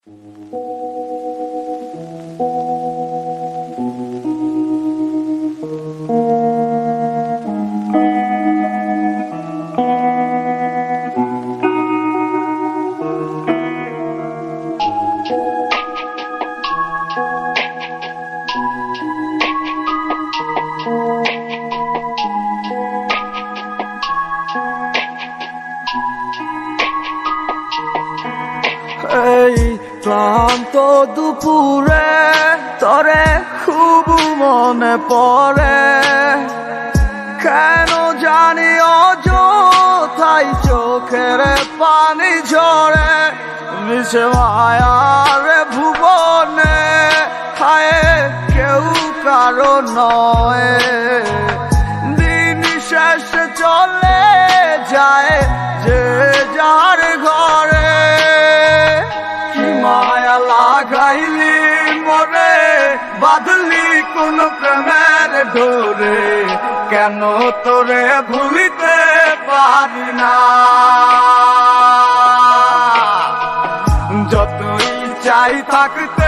এই ক্লান্ত দুপুরে তরে খুব মনে পড়ে, কেন জানি অযথাই চোখের পানি ঝরে। মিশে মায়ার ভুবনে খায় কেউ কারো নয়, দিন শেষে চলে যায় যে যার ঘরে। কি মায়া লাগাইলি মরে, বাঁধলি কোন প্রেমের ডোরে, কেন তোরে ভুলিতে পারি না। যতই চাই থাকতে